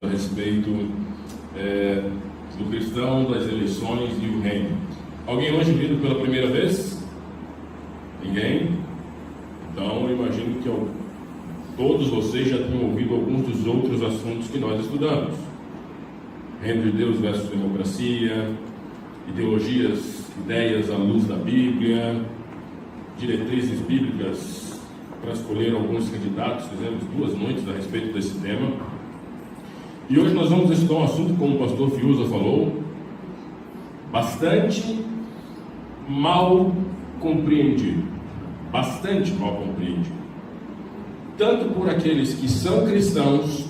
a respeito do cristão, das eleições e o reino. Alguém hoje vindo pela primeira vez? Ninguém? Então eu imagino que todos vocês já tenham ouvido alguns dos outros assuntos que nós estudamos. Reino de Deus versus democracia, ideologias, ideias à luz da Bíblia, diretrizes bíblicas para escolher alguns candidatos. Fizemos 2 noites a respeito desse tema. E hoje nós vamos estudar um assunto, como o pastor Fiuza falou, bastante mal compreendido. Bastante mal compreendido. Tanto por aqueles que são cristãos,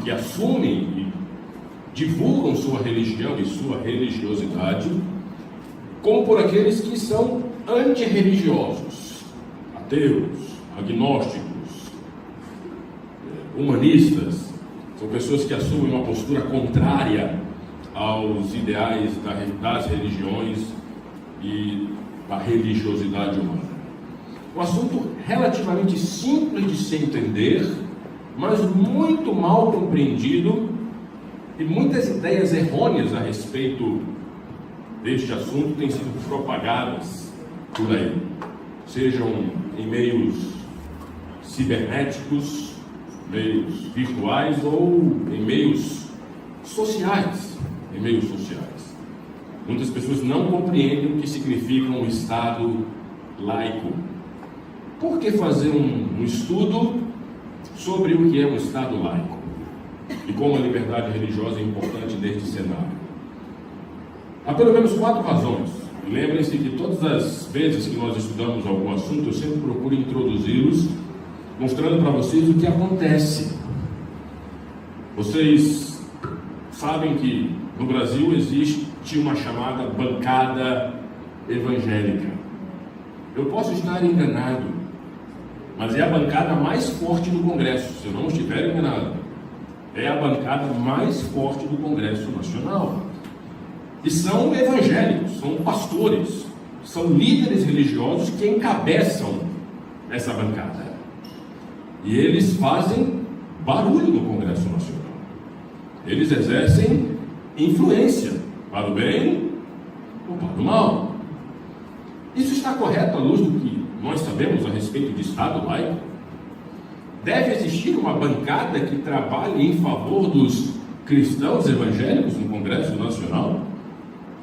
que assumem e divulgam sua religião e sua religiosidade, como por aqueles que são antirreligiosos, ateus, agnósticos, humanistas. São pessoas que assumem uma postura contrária aos ideais das religiões e da religiosidade humana. Um assunto relativamente simples de se entender, mas muito mal compreendido, e muitas ideias errôneas a respeito deste assunto têm sido propagadas por aí, sejam em meios cibernéticos, meios virtuais ou em meios sociais. Muitas pessoas não compreendem o que significa um Estado laico. Por que fazer um estudo sobre o que é um Estado laico e como a liberdade religiosa é importante neste cenário? Há pelo menos 4 razões. Lembrem-se que todas as vezes que nós estudamos algum assunto, eu sempre procuro introduzi-los mostrando para vocês o que acontece. Vocês sabem que no Brasil existe uma chamada bancada evangélica. Eu posso estar enganado, mas é a bancada mais forte do Congresso, se eu não estiver enganado. É a bancada mais forte do Congresso Nacional. E são evangélicos, são pastores, são líderes religiosos que encabeçam essa bancada. E eles fazem barulho no Congresso Nacional. Eles exercem influência para o bem ou para o mal. Isso está correto à luz do que nós sabemos a respeito de Estado laico? Deve existir uma bancada que trabalhe em favor dos cristãos evangélicos no Congresso Nacional?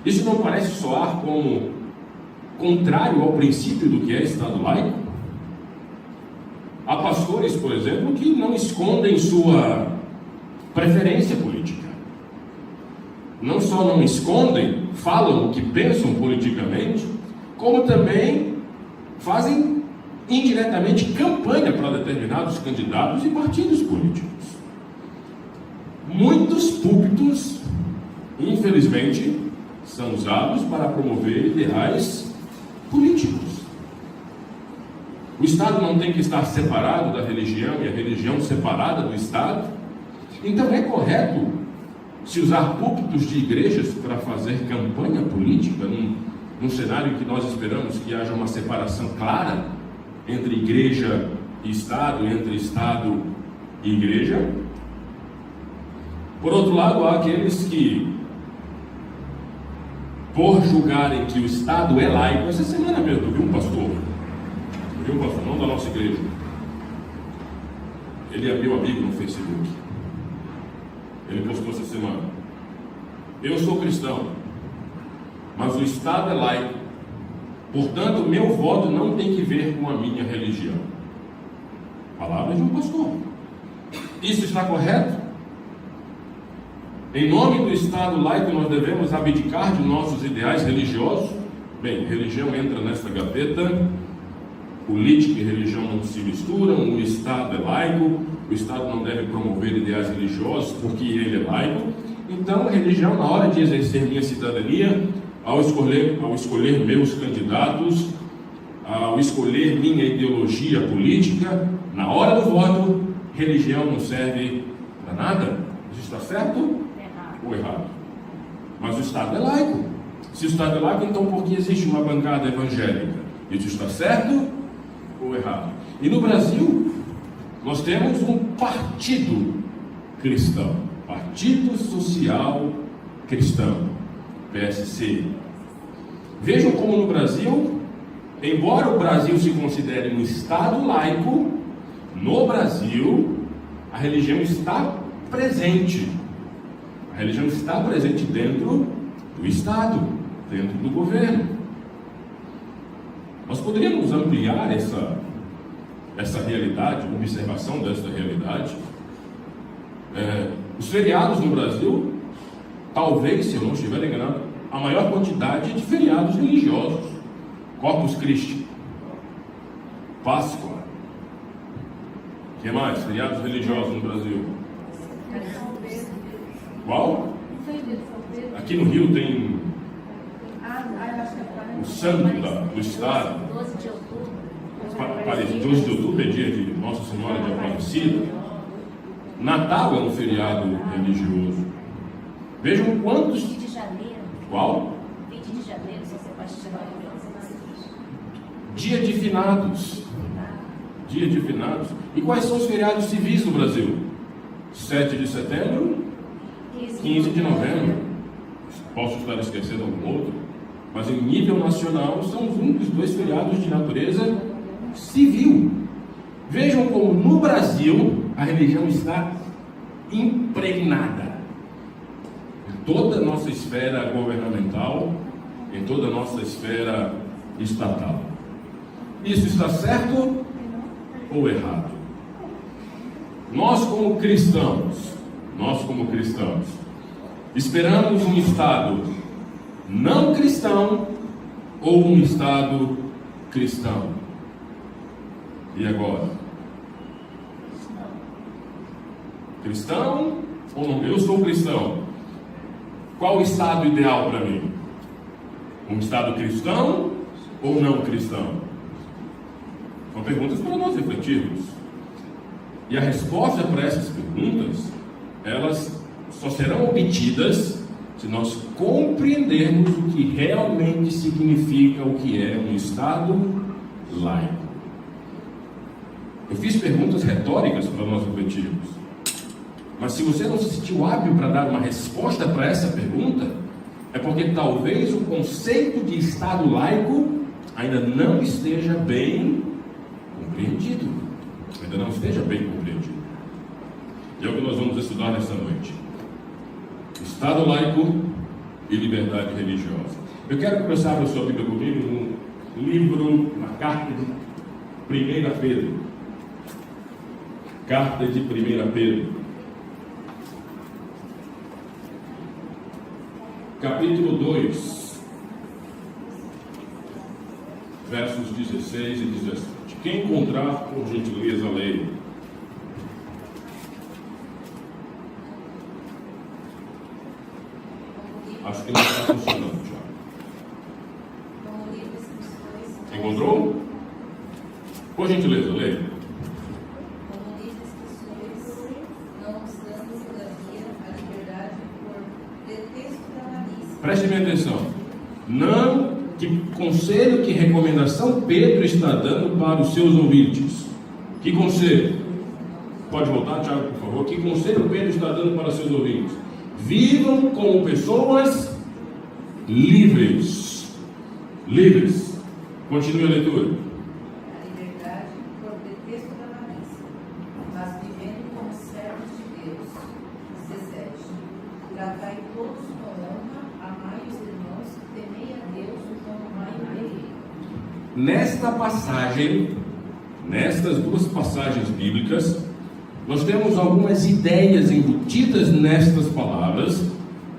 Isso não parece soar como contrário ao princípio do que é Estado laico? Há pastores, por exemplo, que não escondem sua preferência política. Não só não escondem, falam o que pensam politicamente, como também fazem indiretamente campanha para determinados candidatos e partidos políticos. Muitos púlpitos, infelizmente, são usados para promover ideais políticos. O Estado não tem que estar separado da religião e a religião separada do Estado. Então é correto se usar púlpitos de igrejas para fazer campanha política num cenário em que nós esperamos que haja uma separação clara entre igreja e Estado, entre Estado e igreja? Por outro lado, há aqueles que, por julgarem que o Estado é laico, essa semana mesmo, vi um pastor, não da nossa igreja, ele é meu amigo no Facebook, ele postou essa semana: eu sou cristão, mas o Estado é laico, portanto meu voto não tem que ver com a minha religião. Palavras de um pastor. Isso está correto? Em nome do Estado laico nós devemos abdicar de nossos ideais religiosos? Bem, religião entra nesta gaveta. Política e religião não se misturam. O Estado é laico, o Estado não deve promover ideais religiosos porque ele é laico. Então a religião, na hora de exercer minha cidadania, ao escolher meus candidatos, ao escolher minha ideologia política, na hora do voto, religião não serve para nada. Isso está certo ou errado? Mas o Estado é laico. Se o Estado é laico, então por que existe uma bancada evangélica? Isso está certo ou errado? E no Brasil, nós temos um partido Cristão. Partido Social Cristão, PSC. Vejam como no Brasil, embora o Brasil se considere um Estado laico, no Brasil a religião está presente. A religião está presente dentro do Estado, dentro do governo. Nós poderíamos ampliar essa realidade, observação dessa realidade. Os feriados no Brasil, talvez, se eu não estiver enganado, a maior quantidade de feriados religiosos. Corpus Christi, Páscoa. O que mais? Feriados religiosos no Brasil. Qual? Aqui no Rio tem o santo do estado. 12 de outubro. 12 de outubro é dia de Nossa Senhora de Aparecida. Natal é um feriado religioso. Vejam quantos. 20 de janeiro. Qual? 20 de janeiro, São Sebastião. Dia de Finados. Dia de Finados. E quais são os feriados civis no Brasil? 7 de setembro, 15 de novembro. Posso estar esquecendo algum outro, mas em nível nacional são os únicos 2 feriados de natureza civil. Vejam como no Brasil a religião está impregnada em toda a nossa esfera governamental, em toda a nossa esfera estatal. Isso está certo ou errado? Nós como cristãos, esperamos um Estado não cristão ou um Estado cristão? E agora? Cristão ou não? Eu sou cristão. Qual o Estado ideal para mim? Um Estado cristão ou não cristão? São perguntas para nós refletirmos. E a resposta para essas perguntas, elas só serão obtidas se nós compreendermos o que realmente significa o que é um Estado laico. Eu fiz perguntas retóricas para nós refletirmos. Mas se você não se sentiu hábil para dar uma resposta para essa pergunta, é porque talvez o conceito de Estado laico ainda não esteja bem compreendido. Ainda não esteja bem compreendido. E é o que nós vamos estudar nesta noite. Estado laico e liberdade religiosa. Eu quero começar a sua Bíblia comigo no livro, na carta de 1 Pedro. Carta de 1 Pedro. Capítulo 2, versos 16 e 17. Quem encontrar, por gentileza, leia. Acho que não está funcionando já. Encontrou? Por gentileza, leia. Como livres que sois, não obstante, todavia, a liberdade por pretexto da malícia. Preste bem atenção. Não, que conselho, que recomendação Pedro está dando para os seus ouvintes? Que conselho? Pode voltar, Tiago, por favor. Que conselho Pedro está dando para os seus ouvintes? Vivam como pessoas livres. Livres. Continue a leitura. A liberdade por pretexto da malícia, mas vivendo como servos de Deus. 17. Tratai todos com honra, amai os irmãos, temei a Deus, como amai o rei. Nesta passagem, nestas 2 passagens bíblicas, nós temos algumas ideias embutidas nestas palavras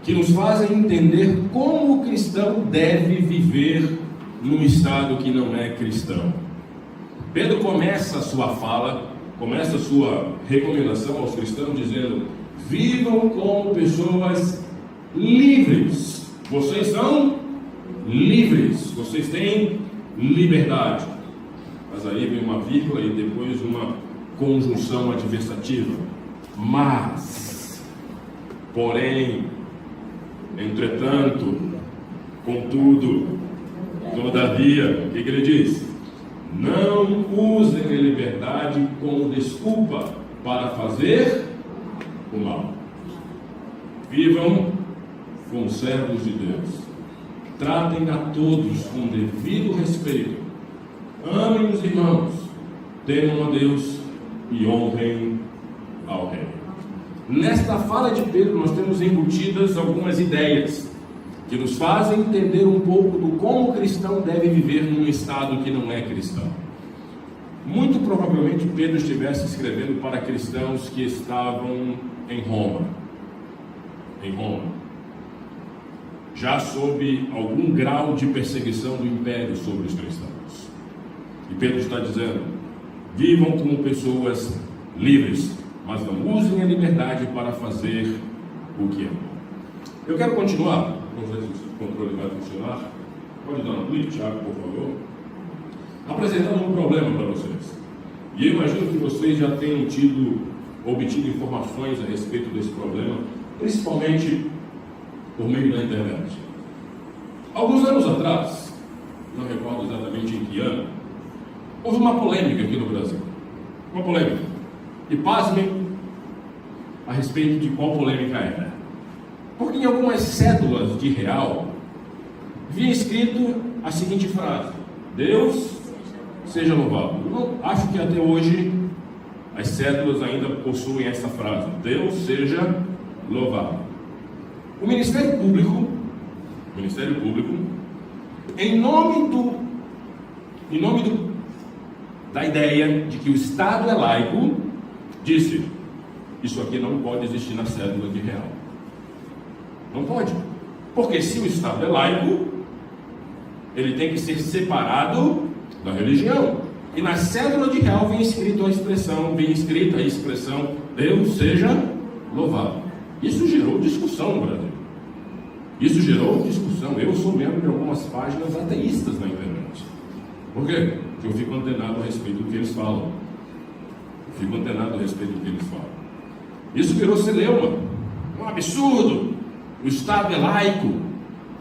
que nos fazem entender como o cristão deve viver num estado que não é cristão. Pedro começa a sua fala, começa a sua recomendação aos cristãos dizendo: vivam como pessoas livres. Vocês são livres, vocês têm liberdade. Mas aí vem uma vírgula e depois uma conjunção adversativa. Mas, porém, entretanto, contudo, todavia, o que ele diz? Não usem a liberdade como desculpa para fazer o mal. Vivam como servos de Deus. Tratem a todos com devido respeito. Amem os irmãos. Temam a Deus e honrem ao Rei. Nesta fala de Pedro, nós temos embutidas algumas ideias que nos fazem entender um pouco do como o cristão deve viver num estado que não é cristão. Muito provavelmente Pedro estivesse escrevendo para cristãos que estavam em Roma, já sob algum grau de perseguição do império sobre os cristãos. E Pedro está dizendo: vivam como pessoas livres, mas não usem a liberdade para fazer o que é bom. Eu quero continuar. Vamos ver se o controle vai funcionar. Pode dar um clique, Thiago, por favor. Apresentando um problema para vocês. E eu imagino que vocês já tenham obtido informações a respeito desse problema, principalmente por meio da internet. Alguns anos atrás, não recordo exatamente em que ano, houve uma polêmica aqui no Brasil. Uma polêmica. E pasmem a respeito de qual polêmica era. Porque em algumas cédulas de real havia escrito a seguinte frase: Deus seja louvado. Eu acho que até hoje as cédulas ainda possuem essa frase: Deus seja louvado. O Ministério Público, em nome da ideia de que o Estado é laico, disse: isso aqui não pode existir na cédula de real. Não pode. Porque se o Estado é laico, ele tem que ser separado da religião. E na cédula de real vem escrita a expressão Deus seja louvado. Isso gerou discussão no Brasil. Eu sou membro de algumas páginas ateístas na internet. Por quê? Porque eu fico antenado a respeito do que eles falam. Isso virou celeuma. Um absurdo. O Estado é laico.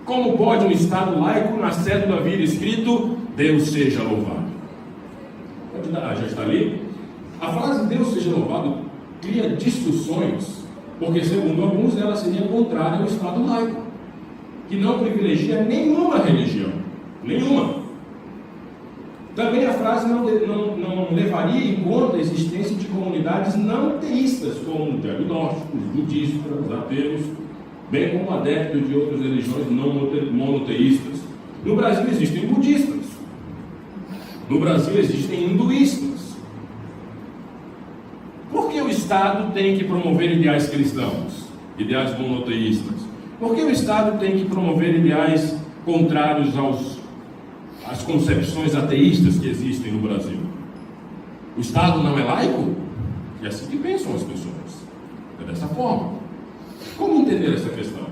Como pode um Estado laico na cédula vir escrito Deus seja louvado? Já está ali? A frase Deus seja louvado cria discussões, porque segundo alguns ela seria contrária ao Estado laico, que não privilegia nenhuma religião. Nenhuma. Também a frase não levaria em conta a existência de comunidades não teístas, como diagnósticos, budistas, ateus, bem como adeptos de outras religiões não monoteístas. No Brasil existem budistas. No Brasil existem hinduístas. Por que o Estado tem que promover ideais cristãos, ideais monoteístas? Por que o Estado tem que promover ideais contrários às concepções ateístas que existem no Brasil? O Estado não é laico? É assim que pensam as pessoas. É dessa forma. Como entender essa questão?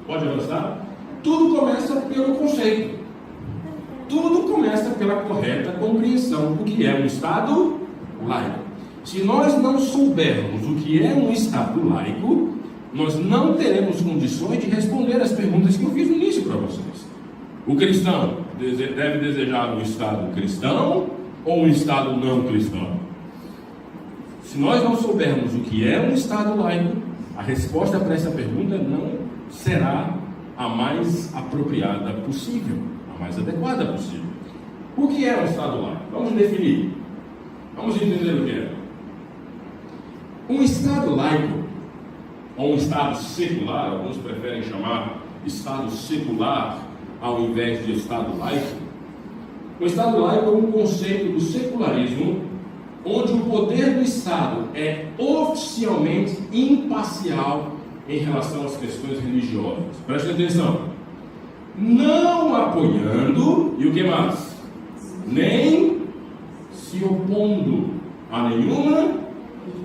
Pode avançar? Tudo começa pelo conceito. Tudo começa pela correta compreensão do que é um Estado laico. Se nós não soubermos o que é um Estado laico, nós não teremos condições de responder as perguntas que eu fiz no início para vocês. O cristão deve desejar um Estado cristão ou um Estado não cristão? Se nós não soubermos o que é um Estado laico, a resposta para essa pergunta não será a mais apropriada possível, a mais adequada possível. O que é um Estado laico? Vamos definir. Vamos entender o que é. Um Estado laico, ou um Estado secular, alguns preferem chamar Estado secular ao invés de Estado laico. O Estado laico é um conceito do secularismo, onde o poder do Estado é oficialmente imparcial em relação às questões religiosas. Preste atenção. Não apoiando, e o que mais? Nem se opondo a nenhuma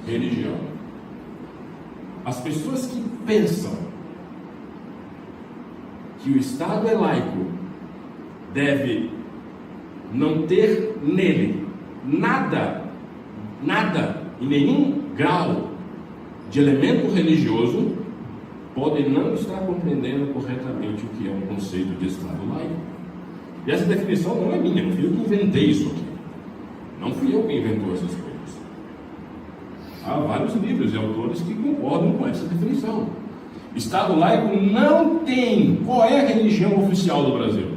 religião. As pessoas que pensam que o Estado é laico deve não ter nele nada, em nenhum grau de elemento religioso, podem não estar compreendendo corretamente o que é um conceito de Estado laico. E essa definição não é minha, não fui eu que inventei isso aqui. Não fui eu que inventou essas coisas. Há vários livros e autores que concordam com essa definição. Estado laico não tem. Qual é a religião oficial do Brasil?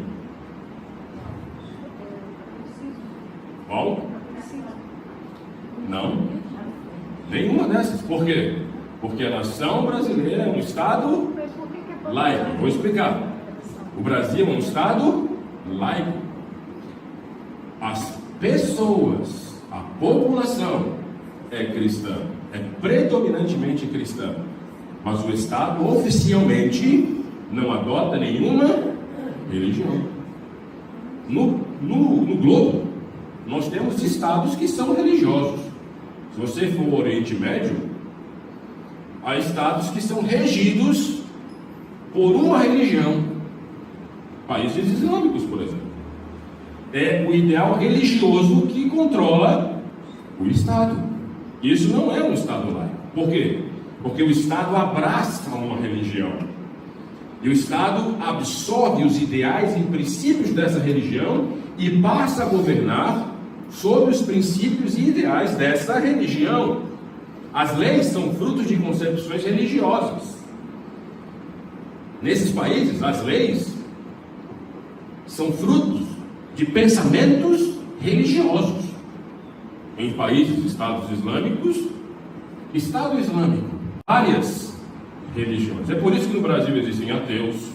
Qual? Não. Nenhuma dessas. Por quê? Porque a nação brasileira é um Estado laico. Vou explicar. O Brasil é um Estado laico. As pessoas, a população é cristã, é predominantemente cristã, mas o Estado oficialmente não adota nenhuma religião. No globo, nós temos estados que são religiosos. Se você for ao Oriente Médio, há estados que são regidos por uma religião. Países islâmicos, por exemplo. É o ideal religioso que controla o Estado. Isso não é um Estado laico. Por quê? Porque o Estado abraça uma religião. E o Estado absorve os ideais e princípios dessa religião e passa a governar sobre os princípios e ideais dessa religião. As leis são frutos de concepções religiosas. Nesses países, as leis são frutos de pensamentos religiosos. Em países, estados islâmicos, Estado Islâmico, várias religiões. É por isso que no Brasil existem ateus,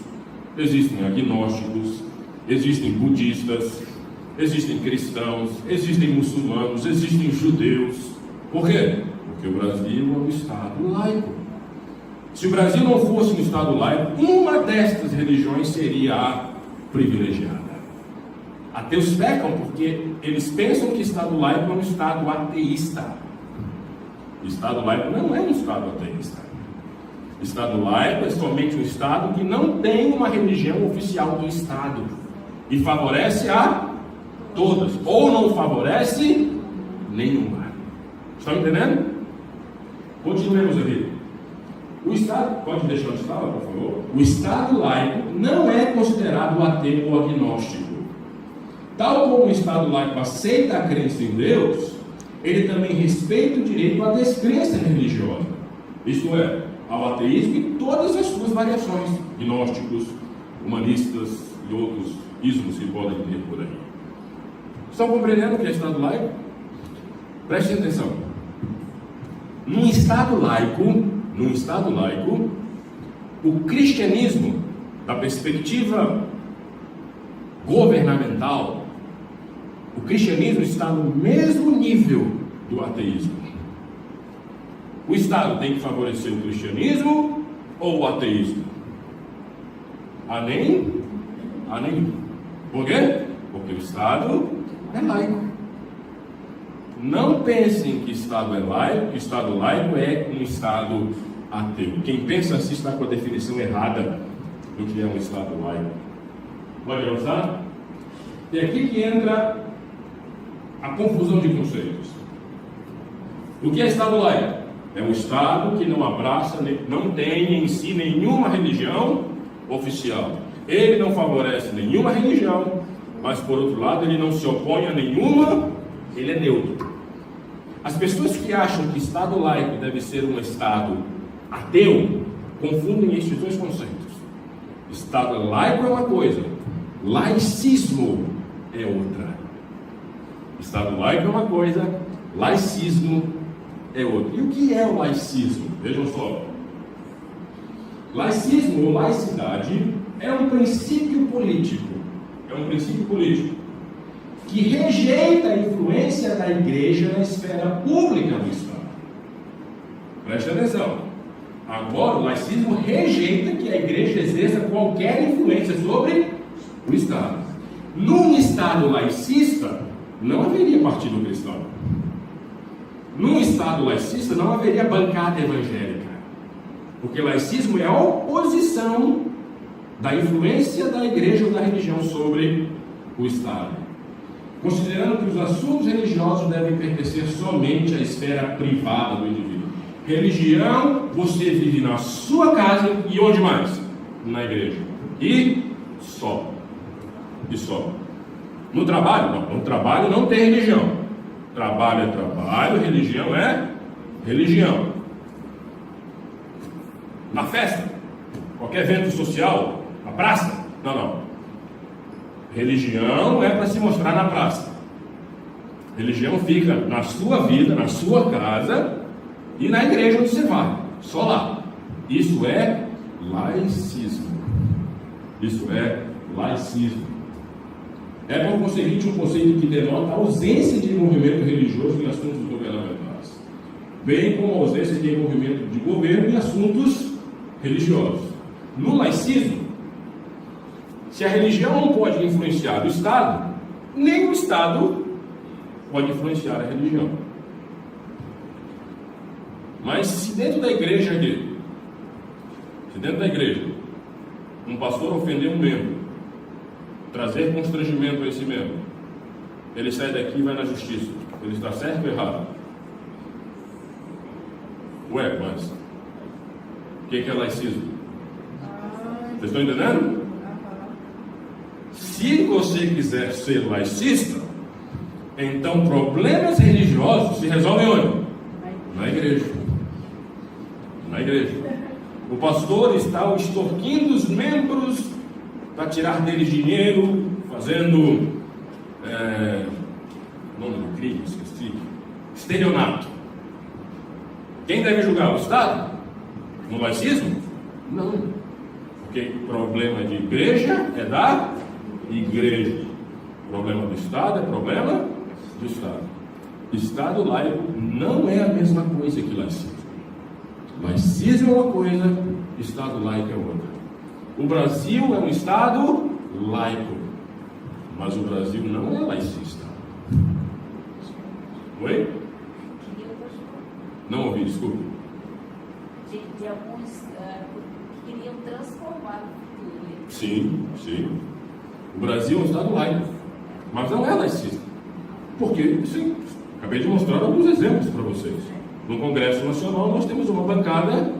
existem agnósticos, existem budistas, existem cristãos, existem muçulmanos, existem judeus. Por quê? Porque o Brasil é um Estado laico. Se o Brasil não fosse um Estado laico, uma destas religiões seria a privilegiada. Ateus pecam porque eles pensam que Estado laico é um Estado ateísta. Estado laico não é um Estado ateísta. Estado laico é somente um Estado que não tem uma religião oficial do Estado e favorece a todas, ou não favorece nenhuma. Estão entendendo? Continuemos aqui. O Estado, pode deixar onde estava, por favor? O Estado laico não é considerado ateu ou agnóstico. Tal como o Estado laico aceita a crença em Deus, ele também respeita o direito à descrença religiosa. Isto é, ao ateísmo e todas as suas variações, gnósticos, humanistas e outros ismos que podem ter por aí. Estão compreendendo o que é Estado laico? Prestem atenção. Num Estado laico, o cristianismo, da perspectiva governamental, o cristianismo está no mesmo nível do ateísmo. O Estado tem que favorecer o cristianismo ou o ateísmo? A nem. Por quê? Porque o Estado é laico. Não pensem que Estado é laico, que Estado laico é um Estado ateu. Quem pensa assim está com a definição errada do que é um Estado laico. Pode avançar? E aqui que entra a confusão de conceitos. O que é Estado laico? É um Estado que não abraça, não tem em si nenhuma religião oficial. Ele não favorece nenhuma religião, mas por outro lado ele não se opõe a nenhuma, ele é neutro. As pessoas que acham que Estado laico deve ser um Estado ateu, confundem estes dois conceitos. Estado laico é uma coisa, laicismo é outra. Estado laico é uma coisa, laicismo é outra. E o que é o laicismo? Vejam só. Laicismo ou laicidade é um princípio político. Que rejeita a influência da igreja na esfera pública do Estado. Preste atenção. Agora, o laicismo rejeita que a igreja exerça qualquer influência sobre o Estado. Num Estado laicista, não haveria partido cristão. Num Estado laicista, não haveria bancada evangélica. Porque laicismo é a oposição da influência da igreja ou da religião sobre o Estado. Considerando que os assuntos religiosos devem pertencer somente à esfera privada do indivíduo. Religião, você vive na sua casa e onde mais? Na igreja. E só. No trabalho? Não. No trabalho não tem religião. Trabalho é trabalho, religião é religião. Na festa, qualquer evento social, na praça, não. Religião é para se mostrar na praça. Religião fica na sua vida, na sua casa e na igreja onde você vai, só lá. Isso é laicismo. Isso é laicismo. É por conseguinte um conceito que denota a ausência de envolvimento religioso em assuntos governamentais, bem como a ausência de envolvimento de governo em assuntos religiosos. No laicismo, se a religião não pode influenciar o Estado, nem o Estado pode influenciar a religião. Mas se dentro da igreja aqui, um pastor ofender um membro, trazer constrangimento a esse membro, ele sai daqui e vai na justiça. Ele está certo ou errado? Ué, mas o que é laicismo? Vocês estão entendendo? Se você quiser ser laicista, então problemas religiosos se resolvem onde? Na igreja. Na igreja. O pastor está extorquindo os membros para tirar deles dinheiro, fazendo nome do crime, esqueci, estelionato. Quem deve julgar? O Estado? No laicismo? Não. Porque problema de igreja é da igreja. Problema do Estado é problema do Estado. Estado laico não é a mesma coisa que laicismo. Laicismo é uma coisa, Estado laico é outra. O Brasil é um Estado laico, mas o Brasil não é laicista. Oi? Não ouvi, desculpe. De alguns que queriam transformar o futuro. Sim. O Brasil é um Estado laico, mas não é laicista. Porque, sim, acabei de mostrar alguns exemplos para vocês. No Congresso Nacional nós temos uma bancada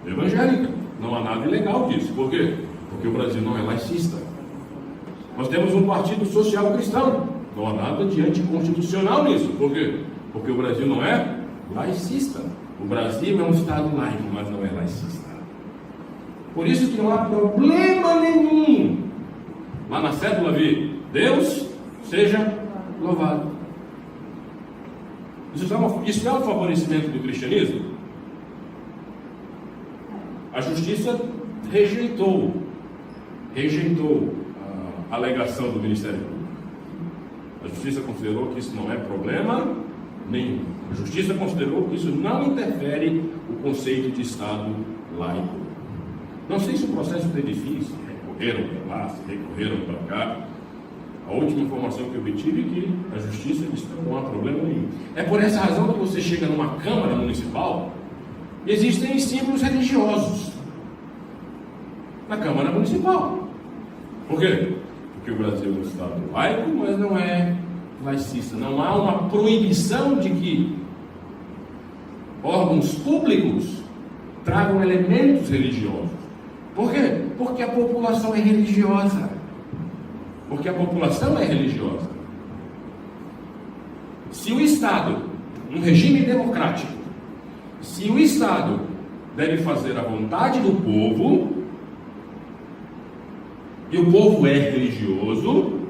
evangélica. Não há nada ilegal disso. Por quê? Porque o Brasil não é laicista. Nós temos um partido social cristão. Não há nada de anticonstitucional nisso. Por quê? Porque o Brasil não é laicista. O Brasil é um Estado laico, mas não é laicista. Por isso que não há problema nenhum. Lá na cédula vi, Deus seja louvado. Isso é um favorecimento do cristianismo? A justiça rejeitou a alegação do Ministério Público. A justiça considerou que isso não é problema nenhum. A justiça considerou que isso não interfere o conceito de Estado laico. Não sei se o processo foi difícil, recorreram para lá, se recorreram para cá. A última informação que eu obtive é que a justiça disse que não há problema nenhum. É por essa razão que você chega numa Câmara Municipal e existem símbolos religiosos na Câmara Municipal. Por quê? Porque o Brasil é um Estado laico, mas não é laicista. Não há uma proibição de que órgãos públicos tragam elementos religiosos. Por quê? Porque a população é religiosa. Porque a população é religiosa. Se o Estado, num regime democrático, se o Estado deve fazer a vontade do povo, e o povo é religioso,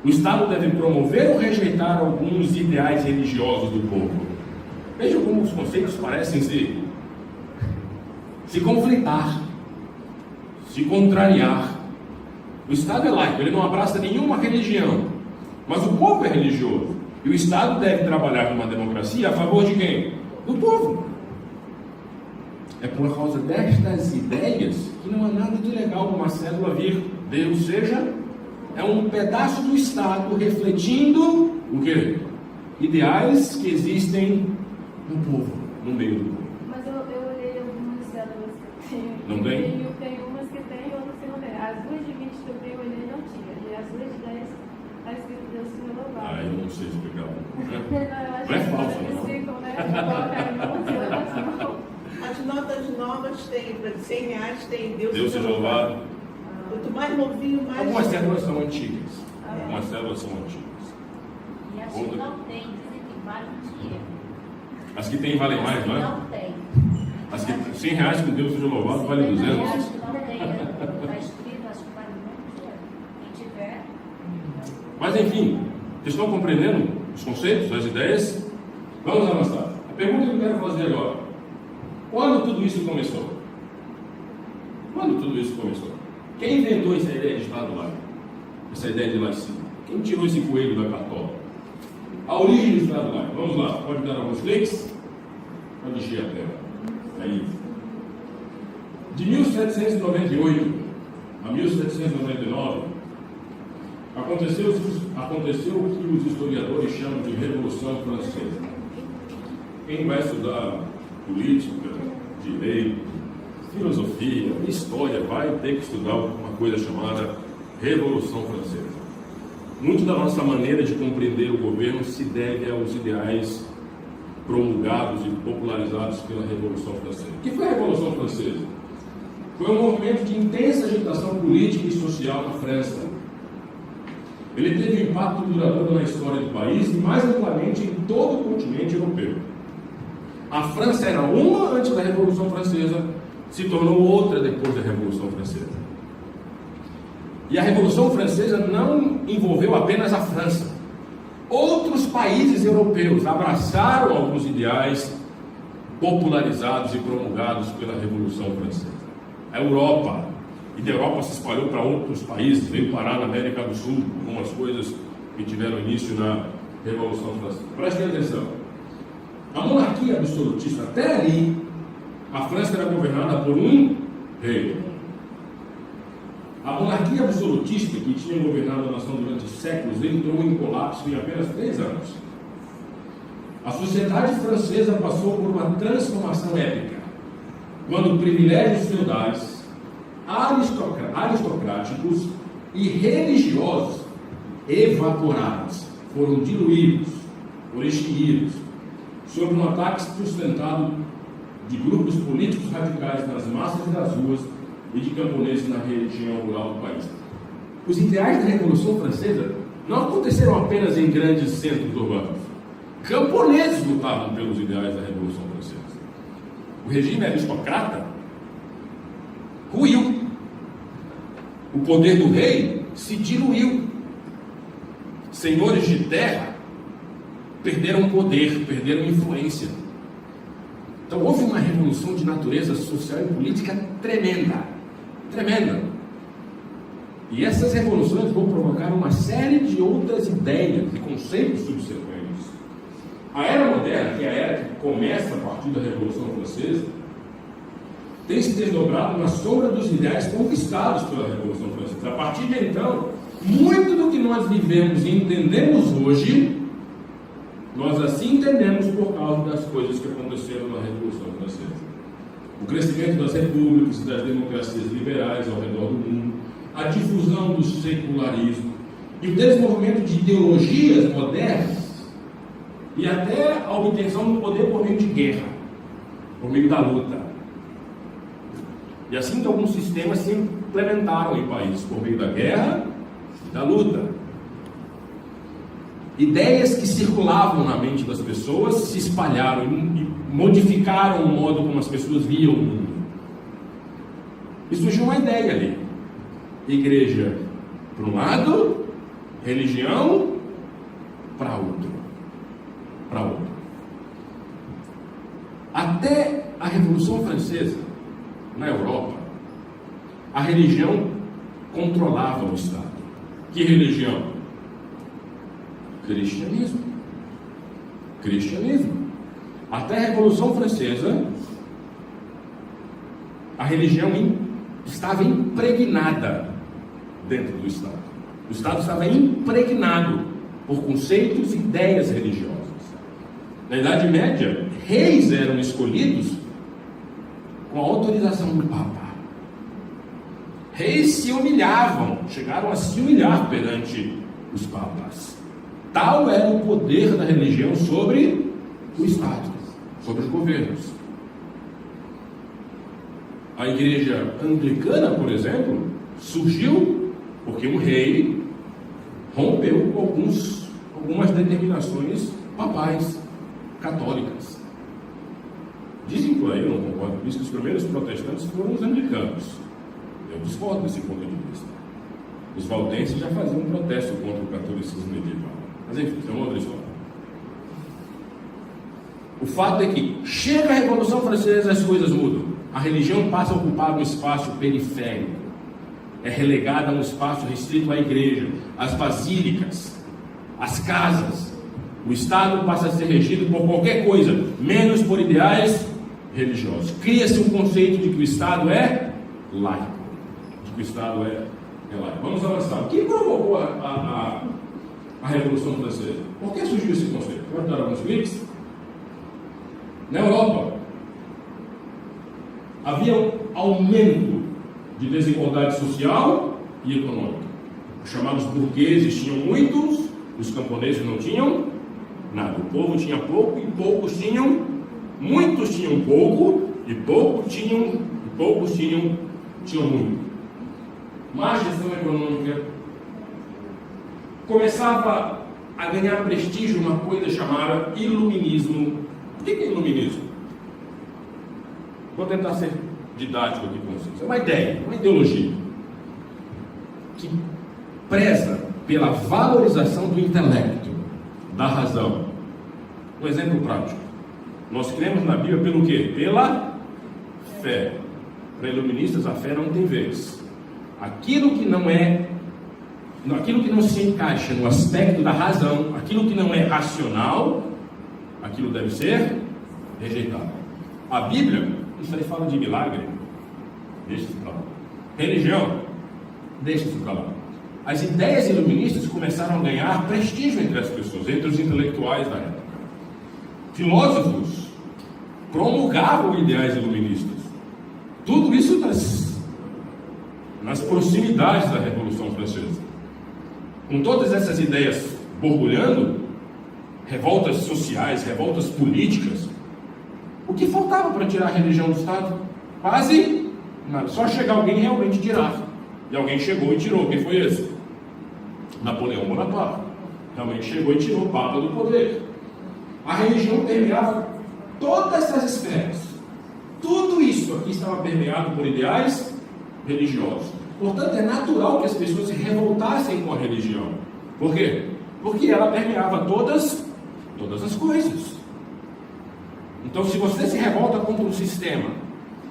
o Estado deve promover ou rejeitar alguns ideais religiosos do povo. Vejam como os conceitos parecem se conflitar, se contrariar. O Estado é laico, ele não abraça nenhuma religião, mas o povo é religioso. E o Estado deve trabalhar numa democracia a favor de quem? Do povo. É por causa destas ideias que não há nada de legal uma cédula vir Deus seja, é um pedaço do Estado refletindo o quê? Ideais que existem no povo, no meio do povo. Mas eu olhei algumas células que tem. Não tem? Tem umas que tem e outras que não tem. As 2 de 20 que eu olhei não tinha. E as 2 de 10 está escrito Deus seja louvado. Ah, eu não sei explicar. Não é falso, não. ficam, né? Colocar em mãos, As notas novas tem, para R$100 tem Deus seja louvado. Quanto mais novinho, mais. Algumas células são antigas. Algumas células são antigas. E acho que não tem, dizem que vale um dinheiro. As que tem valem mais, não é? Não tem. As que R$100 com Deus seja louvado vale 200. Acho que não tem. Está escrito, acho que vale muito dinheiro. Quem tiver. Mas enfim, vocês estão compreendendo os conceitos, as ideias? Vamos avançar. A pergunta que eu quero fazer agora: quando tudo isso começou? Quando tudo isso começou? Quem inventou essa ideia de Estado laico? Essa ideia de laicismo? Quem tirou esse coelho da cartola? A origem do Estado laico. Vamos lá, pode dar alguns cliques? Pode encher a tela. Aí. De 1798 a 1799, aconteceu o que os historiadores chamam de Revolução Francesa. Quem vai estudar política, direito, filosofia, história, vai ter que estudar uma coisa chamada Revolução Francesa. Muito da nossa maneira de compreender o governo se deve aos ideais promulgados e popularizados pela Revolução Francesa. O que foi a Revolução Francesa? Foi um movimento de intensa agitação política e social na França. Ele teve um impacto duradouro na história do país e mais amplamente em todo o continente europeu. A França era uma antes da Revolução Francesa, se tornou outra depois da Revolução Francesa. E a Revolução Francesa não envolveu apenas a França. Outros países europeus abraçaram alguns ideais popularizados e promulgados pela Revolução Francesa. A Europa, e da Europa se espalhou para outros países, veio parar na América do Sul, algumas coisas que tiveram início na Revolução Francesa. Prestem atenção. A monarquia absolutista, até ali, a França era governada por um rei. A monarquia absolutista, que tinha governado a nação durante séculos, entrou em colapso em apenas 3 anos. A sociedade francesa passou por uma transformação épica, quando privilégios feudais, aristocráticos e religiosos evaporados, foram diluídos, foram extinguidos, sob um ataque sustentado de grupos políticos radicais nas massas das ruas e de camponeses na região rural do país. Os ideais da Revolução Francesa não aconteceram apenas em grandes centros urbanos. Camponeses lutavam pelos ideais da Revolução Francesa. O regime aristocrata ruiu. O poder do rei se diluiu. Senhores de terra perderam poder, perderam influência. Então houve uma revolução de natureza social e política tremenda. Tremenda. E essas revoluções vão provocar uma série de outras ideias e conceitos subsequentes. A Era Moderna, que é a era que começa a partir da Revolução Francesa, tem se desdobrado na sombra dos ideais conquistados pela Revolução Francesa. A partir de então, muito do que nós vivemos e entendemos hoje, nós assim entendemos por causa das coisas que aconteceram na Revolução Francesa. O crescimento das repúblicas e das democracias liberais ao redor do mundo, a difusão do secularismo e o desenvolvimento de ideologias modernas e até a obtenção do poder por meio de guerra, por meio da luta. E assim que alguns sistemas se implementaram em países por meio da guerra e da luta. Ideias que circulavam na mente das pessoas se espalharam e modificaram o modo como as pessoas viam o mundo. E surgiu uma ideia ali. Igreja para um lado, religião para outro. Para outro. Até a Revolução Francesa, na Europa, a religião controlava o Estado. Que religião? Cristianismo. Cristianismo. Até a Revolução Francesa, a religião estava impregnada dentro do Estado. O Estado estava impregnado por conceitos e ideias religiosas. Na Idade Média, reis eram escolhidos com a autorização do Papa. Reis se humilhavam, chegaram a se humilhar perante os papas. Tal era o poder da religião sobre o Estado, sobre os governos. A igreja anglicana, por exemplo, surgiu porque um rei rompeu com algumas determinações papais, católicas. sinto aí, eu não concordo com isso, que os primeiros protestantes foram os anglicanos. Eu discordo desse ponto de vista. Os valdenses já faziam um protesto contra o catolicismo medieval. Mas enfim, isso é uma outra história. O fato é que chega a Revolução Francesa, as coisas mudam. A religião passa a ocupar um espaço periférico. É relegada a um espaço restrito à igreja, às basílicas, às casas. O Estado passa a ser regido por qualquer coisa, menos por ideais religiosos. Cria-se um conceito de que o Estado é laico. De que o Estado é laico. Vamos avançar. O que provocou a Revolução Francesa? Por que surgiu esse conceito? Vou dar alguns cliques. Na Europa, havia um aumento de desigualdade social e econômica. Os chamados burgueses tinham muitos, os camponeses não tinham nada. O povo tinha pouco e poucos tinham, muitos tinham pouco e poucos tinham muito. Má gestão econômica. Começava a ganhar prestígio uma coisa chamada iluminismo. O que é iluminismo? Vou tentar ser didático aqui com vocês. É uma ideia, uma ideologia que preza pela valorização do intelecto, da razão. Um exemplo prático. Nós cremos na Bíblia pelo quê? Pela fé. Para iluministas, a fé não tem vez. Aquilo que não se encaixa no aspecto da razão, aquilo que não é racional, aquilo deve ser rejeitado. A Bíblia, isso aí fala de milagre, deixa isso para lá. Religião, deixa isso para lá. As ideias iluministas começaram a ganhar prestígio entre as pessoas, entre os intelectuais da época. Filósofos promulgavam ideais iluministas. Tudo isso nas proximidades da Revolução Francesa. Com todas essas ideias borbulhando, revoltas sociais, revoltas políticas, o que faltava para tirar a religião do Estado? Quase nada. Só chegar alguém e realmente tirar. E alguém chegou e tirou. Quem foi esse? Napoleão Bonaparte. Realmente chegou e tirou o Papa do poder. A religião permeava todas essas esferas. Tudo isso aqui estava permeado por ideais religiosos. Portanto, é natural que as pessoas se revoltassem com a religião. Por quê? Porque ela permeava todas as coisas. Então, se você se revolta contra o sistema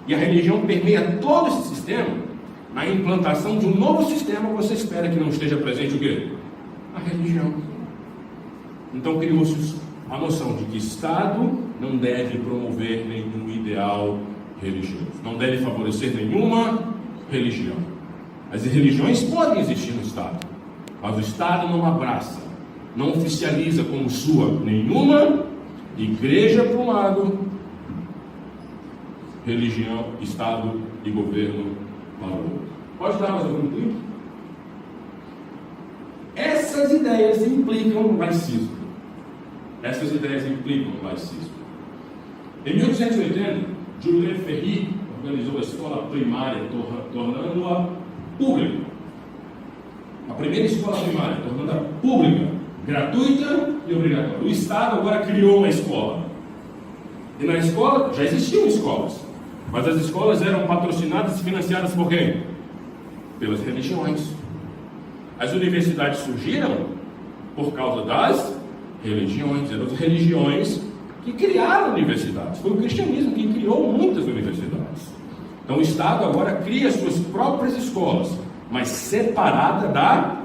e a religião permeia todo esse sistema, na implantação de um novo sistema, você espera que não esteja presente o quê? A religião. Então, criou-se a noção de que Estado não deve promover nenhum ideal religioso, não deve favorecer nenhuma religião. As religiões podem existir no Estado, mas o Estado não abraça, não oficializa como sua nenhuma igreja para um lado, religião, Estado e governo para o outro. Pode dar mais algum clique? Essas ideias implicam laicismo. Essas ideias implicam laicismo. Em 1880, Julien Ferry organizou a escola primária, tornando-a pública. A primeira escola primária, tornando-a pública, gratuita e obrigatória. O Estado agora criou uma escola. E na escola, já existiam escolas, mas as escolas eram patrocinadas e financiadas por quem? Pelas religiões. As universidades surgiram por causa das religiões. Eram as religiões que criaram universidades. Foi o cristianismo que criou muitas universidades. Então o Estado agora cria suas próprias escolas, mas separada da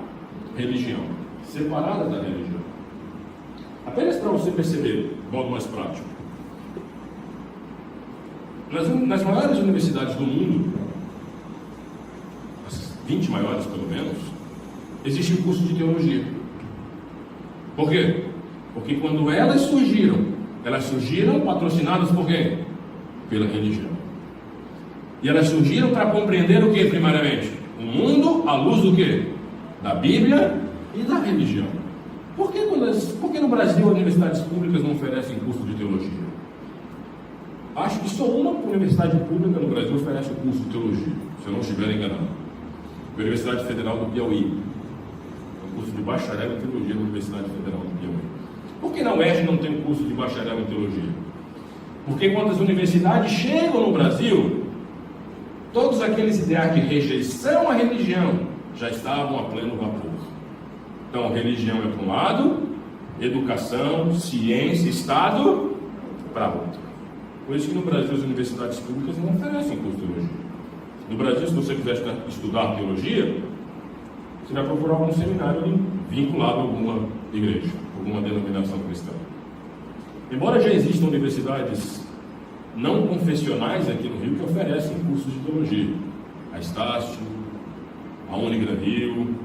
religião. Separada da religião. Apenas para você perceber, de modo mais prático. Nas maiores universidades do mundo, as 20 maiores pelo menos, existe um curso de teologia. Por quê? Porque quando elas surgiram patrocinadas por quem? Pela religião. E elas surgiram para compreender o que primariamente? O mundo à luz do que? Da Bíblia e da religião. Por que no Brasil as universidades públicas não oferecem curso de teologia? Acho que só uma universidade pública no Brasil oferece o curso de teologia, se eu não estiver enganado. A Universidade Federal do Piauí. O curso de bacharel em teologia na Universidade Federal do Piauí. Por que na UERJ não tem curso de bacharel em teologia? Porque quando as universidades chegam no Brasil, todos aqueles ideais de rejeição à religião já estavam a pleno vapor. Então, religião é para um lado, educação, ciência, Estado para outro. Por isso que no Brasil as universidades públicas não oferecem curso de teologia. No Brasil, se você quiser estudar teologia, você vai procurar algum seminário vinculado a alguma igreja, alguma denominação cristã. Embora já existam universidades não confessionais aqui no Rio que oferecem cursos de teologia, a Estácio, a Unigran Rio,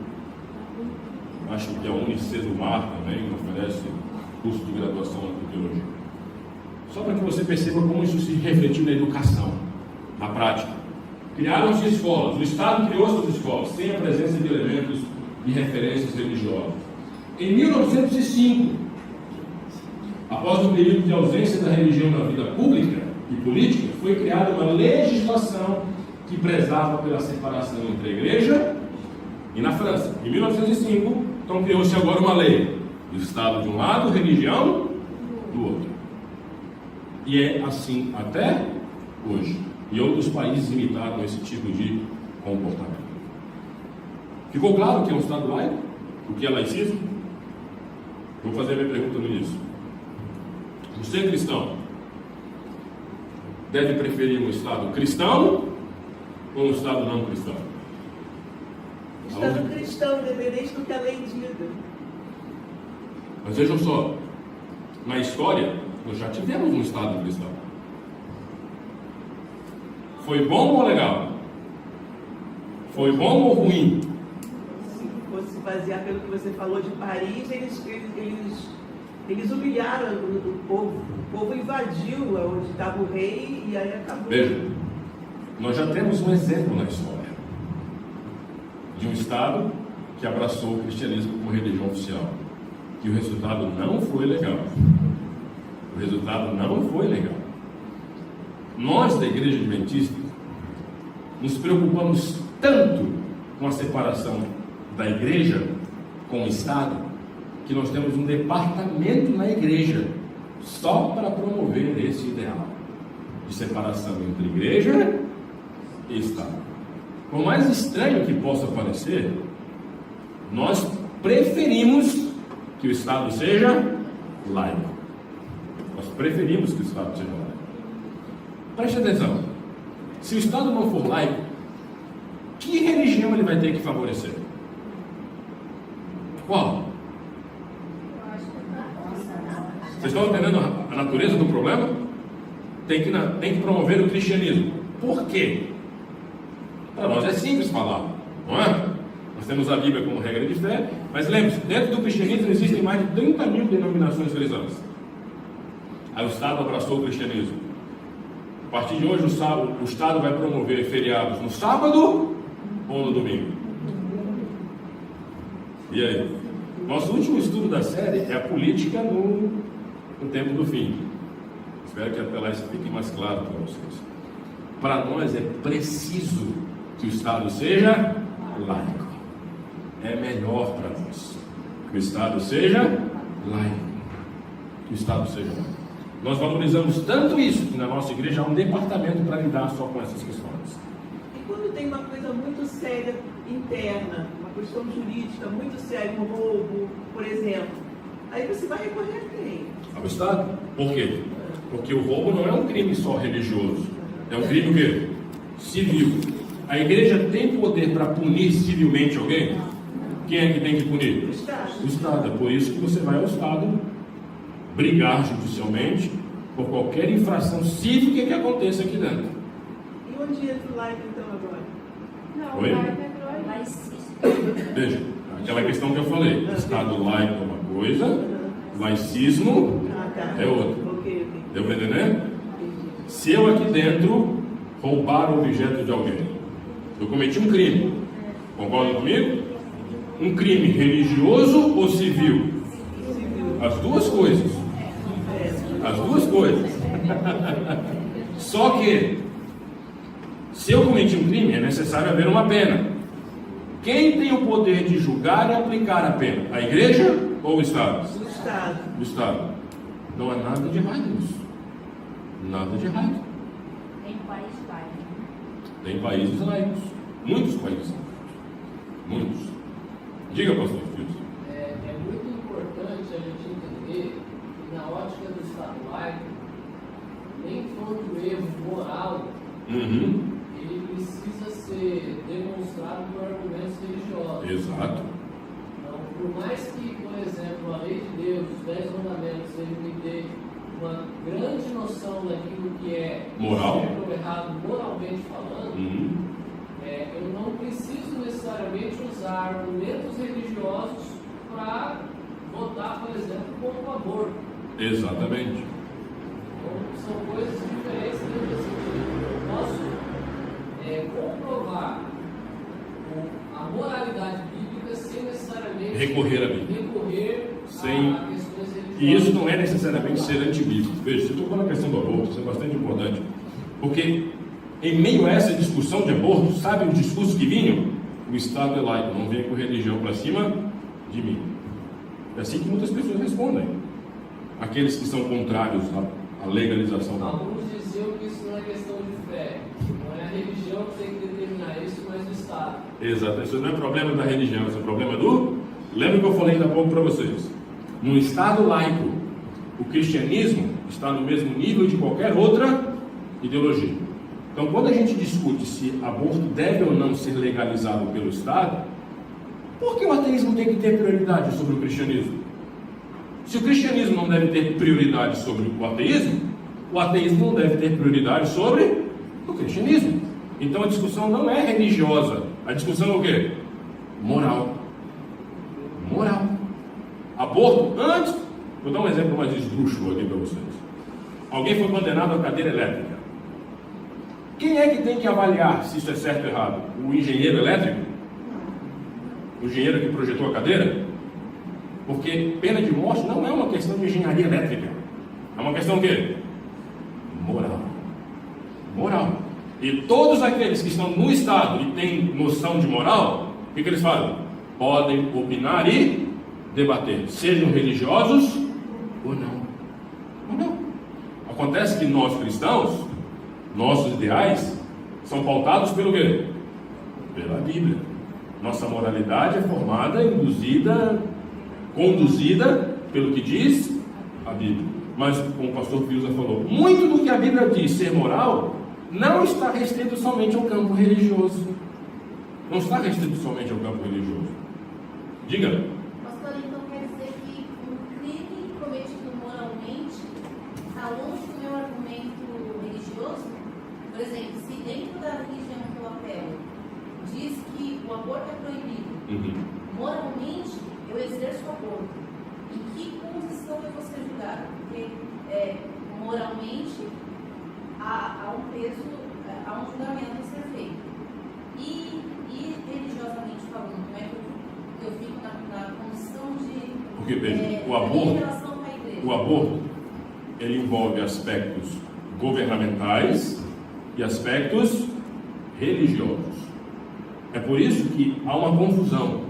acho que a Unicesumar também oferece curso de graduação em teologia. Só para que você perceba como isso se refletiu na educação, na prática. Criaram-se escolas, o Estado criou suas escolas, sem a presença de elementos de referências religiosas. Em 1905, após um período de ausência da religião na vida pública e política, foi criada uma legislação que prezava pela separação entre a igreja e na França. Em 1905, então criou-se agora uma lei do Estado de um lado, religião do outro. E é assim até hoje. E outros países imitaram esse tipo de comportamento. Ficou claro que é um Estado laico? O que é laicismo? Vou fazer a minha pergunta no início. Você cristão deve preferir um Estado cristão ou um Estado não cristão? Estado cristão, independente do que a lei diga. Mas vejam só, na história, nós já tivemos um Estado cristão. Foi bom ou legal? Foi bom ou ruim? Se fosse basear pelo que você falou de Paris, eles humilharam o povo. O povo invadiu onde estava o rei e aí acabou. Veja, nós já temos um exemplo na história de um Estado que abraçou o cristianismo como religião oficial. E o resultado não foi legal. O resultado não foi legal. Nós, da Igreja Adventista, nos preocupamos tanto com a separação da Igreja com o Estado, que nós temos um departamento na Igreja só para promover esse ideal de separação entre Igreja e Estado. Por mais estranho que possa parecer, nós preferimos que o Estado seja laico. Nós preferimos que o Estado seja laico. Preste atenção. Se o Estado não for laico, que religião ele vai ter que favorecer? Qual? Vocês estão entendendo a natureza do problema? Tem que promover o cristianismo. Por quê? Para nós é simples falar, não é? Nós temos a Bíblia como regra de fé, mas lembre-se, dentro do cristianismo existem mais de 30 mil denominações cristãs. Aí o Estado abraçou o cristianismo. A partir de hoje o Estado vai promover feriados no sábado ou no domingo? E aí? Nosso último estudo da série é a política no tempo do fim. Espero que até lá isso fique mais claro para vocês. Para nós é preciso que o Estado seja laico. É melhor para nós que o Estado seja laico. Que o Estado seja laico. Nós valorizamos tanto isso que na nossa igreja há um departamento para lidar só com essas questões. E quando tem uma coisa muito séria interna, uma questão jurídica muito séria, um roubo, por exemplo, aí você vai recorrer a quem? Ao Estado. Por quê? Porque o roubo não é um crime só religioso. É um crime o quê? Civil. A igreja tem poder para punir civilmente alguém? Quem é que tem que punir? O Estado. O Estado. É por isso que você vai ao Estado brigar judicialmente por qualquer infração cívica que aconteça aqui dentro. E onde entra o laico então agora? Não, Oi? o laico entrou aí. Laicismo. Veja, aquela questão que eu falei. Estado laico é uma coisa, laicismo é outra. Ok. Deu para entender? Se eu aqui dentro roubar o objeto de alguém, eu cometi um crime. Concorda comigo? Um crime religioso ou civil? As duas coisas. As duas coisas. Só que, se eu cometi um crime, é necessário haver uma pena. Quem tem o poder de julgar e aplicar a pena? A igreja ou o Estado? O Estado. O Estado. Não há nada de errado nisso. Nada de errado. Em país laico. Tem países laicos. Muitos países laicos. Muitos. Diga, pastor Filhos. É muito importante a gente entender que na ótica do Estado laico, nem todo erro moral ele precisa ser demonstrado por argumentos religiosos. Exato. Então, por mais que, por exemplo, a lei de Deus, os 10 mandamentos, ele me dê uma grande noção daquilo que é Moral. certo ou errado moralmente falando, eu não preciso necessariamente usar argumentos religiosos para votar, por exemplo, contra o aborto. Exatamente. Então, são coisas diferentes nesse sentido. Eu posso comprovar a moralidade bíblica sem necessariamente Recorrer à Bíblia. Sem- a questões religiosas. E isso não é necessariamente ser antibíblico. Veja, você tocou na questão do aborto, isso é bastante importante. Porque em meio a essa discussão de aborto, sabe os discursos que vinham? O Estado é laico, não vem com religião para cima de mim. É assim que muitas pessoas respondem. Aqueles que são contrários à legalização da aborto. Alguns diziam que isso não é questão de fé, não é a religião que tem que determinar isso, mas o Estado. Exato, isso não é problema da religião, isso é problema do... Lembra que eu falei ainda há pouco para vocês? No Estado laico, o cristianismo está no mesmo nível de qualquer outra ideologia. Então, quando a gente discute se aborto deve ou não ser legalizado pelo Estado, por que o ateísmo tem que ter prioridade sobre o cristianismo? Se o cristianismo não deve ter prioridade sobre o ateísmo não deve ter prioridade sobre o cristianismo. Então, a discussão não é religiosa, a discussão é o quê? Moral. Moral. Aborto, antes, vou dar um exemplo mais esdrúxulo aqui para vocês. Alguém foi condenado à cadeira elétrica. Quem é que tem que avaliar se isso é certo ou errado? O engenheiro elétrico? O engenheiro que projetou a cadeira? Porque pena de morte não é uma questão de engenharia elétrica. É uma questão o quê? Moral. Moral. E todos aqueles que estão no Estado e têm noção de moral, o que eles fazem? Podem opinar e debater, sejam religiosos ou não. Ou não. Acontece que nós cristãos, nossos ideais são pautados pelo quê? Pela Bíblia. Nossa moralidade é formada, induzida, conduzida pelo que diz a Bíblia. Mas, como o pastor Fiuza falou, muito do que a Bíblia diz ser moral não está restrito somente ao campo religioso. Não está restrito somente ao campo religioso. Diga. Pastor, então quer dizer que um crime cometido moralmente está longe do meu argumento religioso? Por exemplo, se dentro da religião que eu apelo diz que o aborto é proibido, moralmente eu exerço o aborto. Em que posição eu vou ser julgado? Porque moralmente há um peso, há um julgamento a ser feito. E religiosamente falando, como é que eu fico na condição de... Porque, veja, em relação com a igreja? o aborto, ele envolve aspectos governamentais e aspectos religiosos. É por isso que há uma confusão.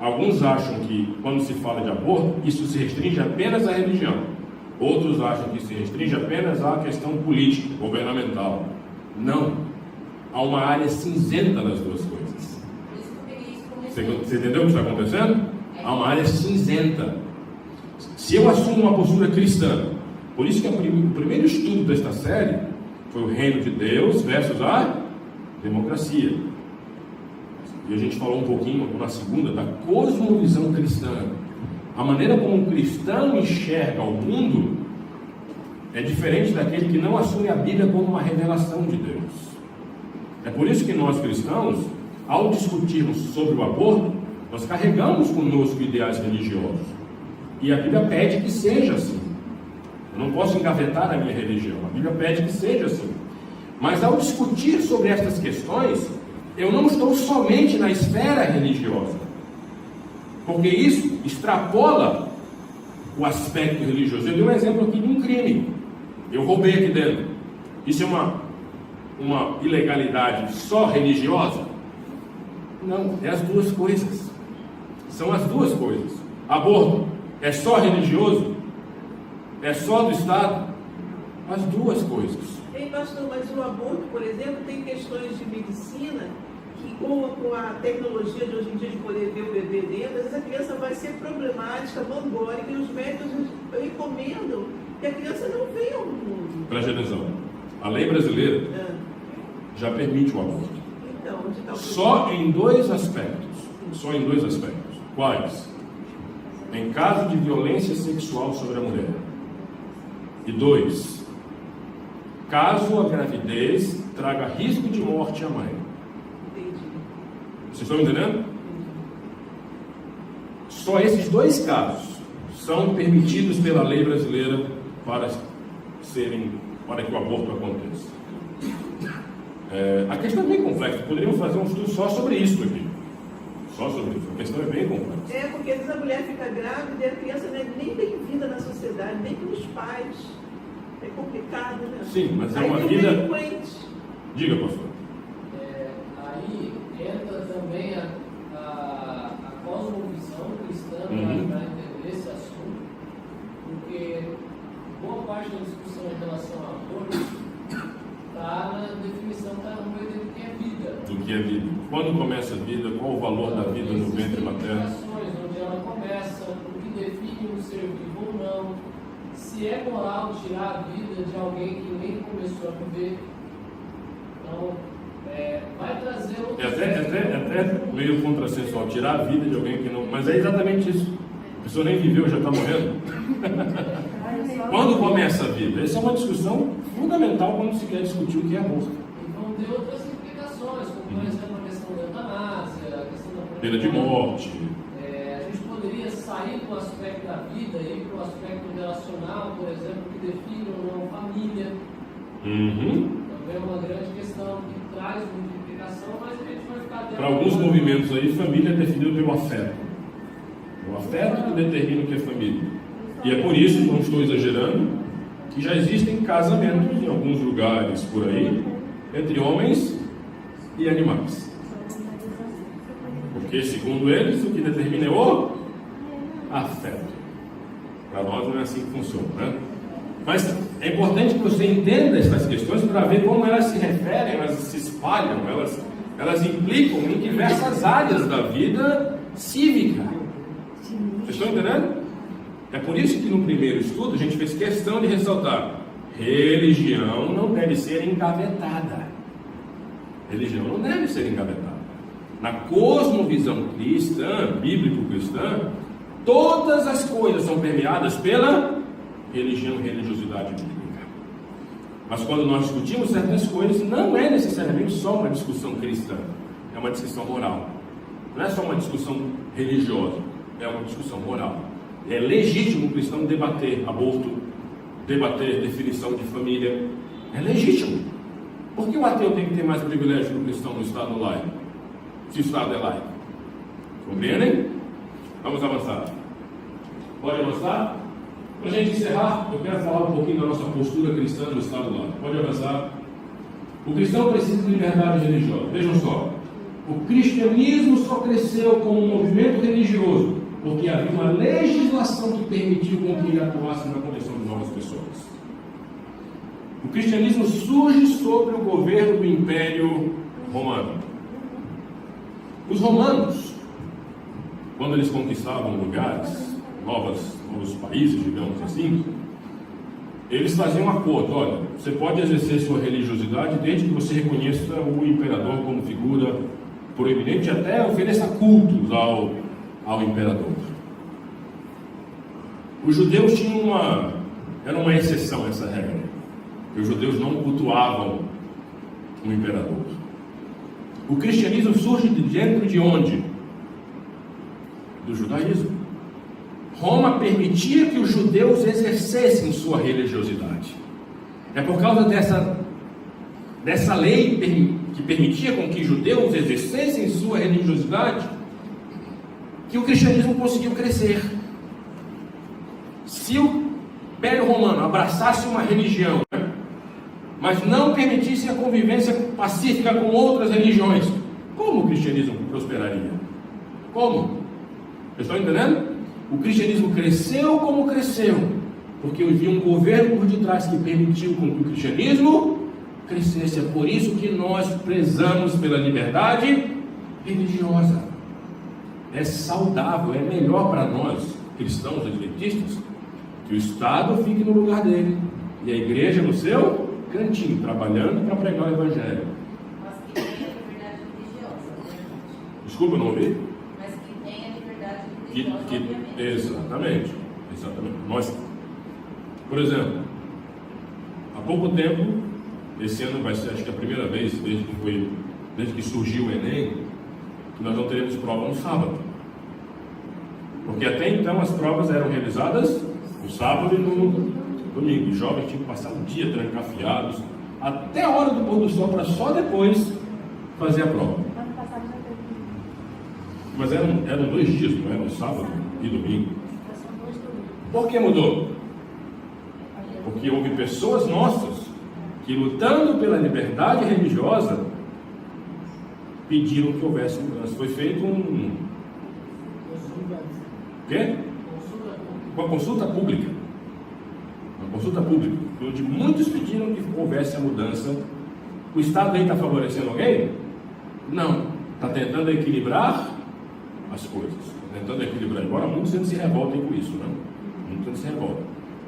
Alguns acham que, quando se fala de aborto, isso se restringe apenas à religião. Outros acham que se restringe apenas à questão política, governamental. Não. Há uma área cinzenta nas duas coisas. Por isso que eu peguei isso como exemplo. Você entendeu o que está acontecendo? Há uma área cinzenta. Se eu assumo uma postura cristã, por isso que o primeiro estudo desta série foi o reino de Deus versus a democracia. E a gente falou um pouquinho na segunda da cosmovisão cristã. A maneira como um cristão enxerga o mundo é diferente daquele que não assume a Bíblia como uma revelação de Deus. É por isso que nós cristãos, ao discutirmos sobre o aborto, nós carregamos conosco ideais religiosos. E a Bíblia pede que seja assim. Eu não posso engavetar a minha religião. A Bíblia pede que seja assim. Mas ao discutir sobre estas questões, eu não estou somente na esfera religiosa. Porque isso extrapola o aspecto religioso. Eu dei um exemplo aqui de um crime. Eu roubei aqui dentro. Isso é uma ilegalidade só religiosa? Não, é as duas coisas. São as duas coisas. Aborto é só religioso? É só do Estado? as duas coisas. Ei, pastor, mas o aborto, por exemplo, tem questões de medicina que com a tecnologia de hoje em dia de poder ver o bebê dentro, às vezes a criança vai ser problemática, mongólica, e os médicos recomendam que a criança não venha ao mundo. Preste atenção. A lei brasileira já permite o aborto. Então, onde está o Só em dois aspectos. Só em dois aspectos. Quais? Em caso de violência sexual sobre a mulher. E 2, caso a gravidez traga risco de morte à mãe. Entendi. Vocês estão entendendo? Só esses dois casos são permitidos pela lei brasileira para que o aborto aconteça. A questão é bem complexa. Poderíamos fazer um estudo só sobre isso aqui. Só sobre isso. A questão é bem complexa. Porque às vezes a mulher fica grávida e a criança não é nem bem-vinda na sociedade, nem pelos pais. É complicado, né? Sim, mas é Aí uma tem vida... delinquente. Diga, pastor. Aí entra também a cosmovisão cristã para entender esse assunto, porque boa parte da discussão em relação ao aborto está na definição, está no meio do que é vida. Do que é vida. Quando começa a vida, qual o valor da vida no ventre materno? Onde ela começa, o que define um ser vivo ou não, se é moral tirar a vida de alguém que nem começou a viver. Então, vai trazer outros... É até meio contrassensual, tirar a vida de alguém que não... Mas é exatamente isso. A pessoa nem viveu, já está morrendo. Quando começa a vida? Essa é uma discussão fundamental quando se quer discutir o que é aborto. E vão ter outras implicações, como por exemplo a questão da eutanásia, a questão da Pena de morte. A gente poderia sair do aspecto da vida e ir para o aspecto relacional, por exemplo, que define ou não família. Também é uma grande questão que traz muita implicação, mas a gente vai ficar até... Para alguns movimentos aí, família é definido pelo afeto. O afeto que determina o que é família. E é por isso, não estou exagerando, que já existem casamentos em alguns lugares por aí, entre homens e animais. Porque, segundo eles, o que determina é o afeto. Para nós não é assim que funciona, né? Mas é importante que você entenda essas questões para ver como elas se referem, elas se espalham, elas implicam em diversas áreas da vida cívica. Vocês estão entendendo? É por isso que no primeiro estudo a gente fez questão de ressaltar: religião não deve ser engavetada. Religião não deve ser engavetada. Na cosmovisão cristã, bíblico-cristã, todas as coisas são permeadas pela religião e religiosidade bíblica. Mas quando nós discutimos certas coisas, não é necessariamente só uma discussão cristã, é uma discussão moral. Não é só uma discussão religiosa, é uma discussão moral. É legítimo o cristão debater aborto, debater definição de família. É legítimo. Por que o ateu tem que ter mais privilégio que o cristão no Estado laico? Se o Estado é laico. Compreendem? Vamos avançar. Pode avançar? Para a gente encerrar, eu quero falar um pouquinho da nossa postura cristã no Estado laico. Pode avançar. O cristão precisa de liberdade religiosa. Vejam só. O cristianismo só cresceu como um movimento religioso porque havia uma legislação que permitiu com que ele atuasse na conversão de novas pessoas. O cristianismo surge sobre o governo do Império Romano. Os romanos, quando eles conquistavam lugares, novos países, digamos assim, eles faziam um acordo: olha, você pode exercer sua religiosidade desde que você reconheça o imperador como figura proeminente, até ofereça cultos ao imperador. Os judeus era uma exceção essa regra. Os judeus não cultuavam o imperador. O cristianismo surge de dentro de onde? Do judaísmo. Roma permitia que os judeus exercessem sua religiosidade. É por causa dessa lei que permitia com que judeus exercessem sua religiosidade que o cristianismo conseguiu crescer. Se o Império Romano abraçasse uma religião, mas não permitisse a convivência pacífica com outras religiões, como o cristianismo prosperaria? Como? Vocês estão entendendo? O cristianismo cresceu como cresceu, porque havia um governo por detrás que permitiu com que o cristianismo crescesse. É por isso que nós prezamos pela liberdade religiosa. É saudável, é melhor para nós, cristãos adventistas, que o Estado fique no lugar dele e a igreja no seu cantinho, trabalhando para pregar o Evangelho. Mas que tenha liberdade religiosa, obviamente. Desculpa, não ouvi? Mas que tenha liberdade religiosa, obviamente. Exatamente. Nós, por exemplo, há pouco tempo, esse ano vai ser, acho que a primeira vez desde que surgiu o Enem, que nós não teremos prova no sábado. Porque até então as provas eram realizadas no sábado e no domingo. Os jovens tinham que passar o dia trancafiados até a hora do pôr do sol para só depois fazer a prova. Ano passado já teve. Mas eram 2 dias, não eram sábado e domingo. São 2 domingos. Por que mudou? Porque houve pessoas nossas que, lutando pela liberdade religiosa, pediram que houvesse mudança. Foi feito quê? Uma consulta pública. Uma consulta pública, onde muitos pediram que houvesse a mudança. O Estado aí está favorecendo alguém? Não. Está tentando equilibrar as coisas. Está tentando equilibrar. Embora muitos se revoltem com isso, né? Muitos se revoltam.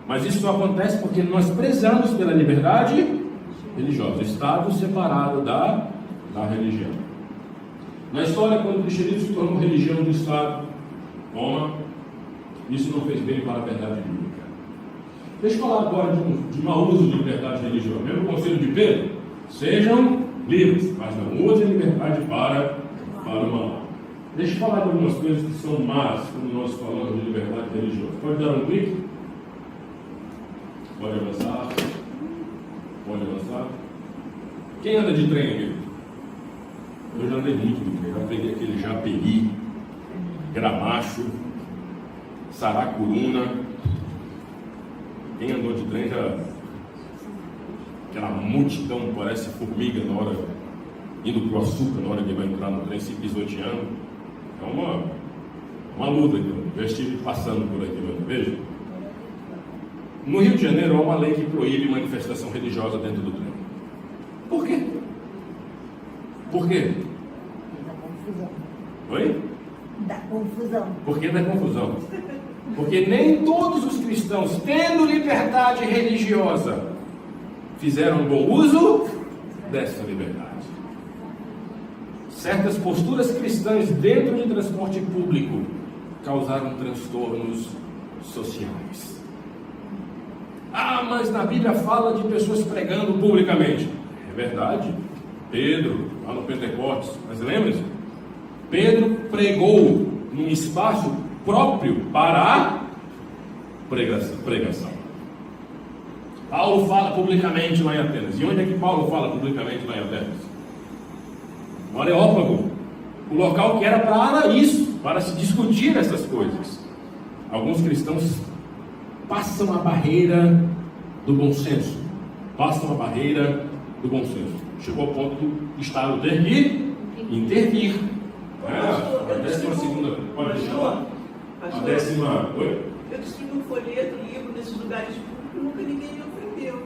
Mas isso só acontece porque nós prezamos pela liberdade religiosa. Estado separado da religião. Na história, quando o cristianismo se tornou religião do Estado, isso não fez bem para a verdade bíblica. Deixa eu falar agora de mau uso de liberdade religiosa. Lembra o conselho de Pedro? Sejam livres, mas não usem liberdade para o mal. Deixa eu falar de algumas coisas que são más quando nós falamos de liberdade religiosa. Pode dar um clique? Pode avançar? Pode avançar? Quem anda de trem aqui? Eu já andei muito de trem. Já peguei aquele Japeri, Gramacho, Saracuruna. Quem andou de trem já... Aquela multidão parece formiga na hora, indo para o açúcar, na hora que vai entrar no trem, se pisoteando. É uma luta aqui. Eu estive passando por aqui, veja. No Rio de Janeiro há uma lei que proíbe manifestação religiosa dentro do trem. Por quê? Por quê? Da confusão. Oi? Da confusão. Por que da confusão? Porque nem todos os cristãos, tendo liberdade religiosa, fizeram bom uso dessa liberdade. Certas posturas cristãs dentro de transporte público causaram transtornos sociais. Mas na Bíblia fala de pessoas pregando publicamente. É verdade. Pedro, lá no Pentecostes, mas lembre-se, Pedro pregou num espaço próprio para a pregação. Paulo fala publicamente lá em Atenas. E onde é que Paulo fala publicamente lá em Atenas? No Areópago, o local que era para isso, para se discutir essas coisas. Alguns cristãos passam a barreira do bom senso. Passam a barreira do bom senso. Chegou ao ponto do Estado ter que intervir. A 12ª, pode deixar? A 10ª, oi? Eu distribuo folheto, livro nesses lugares públicos, nunca ninguém me ofendeu.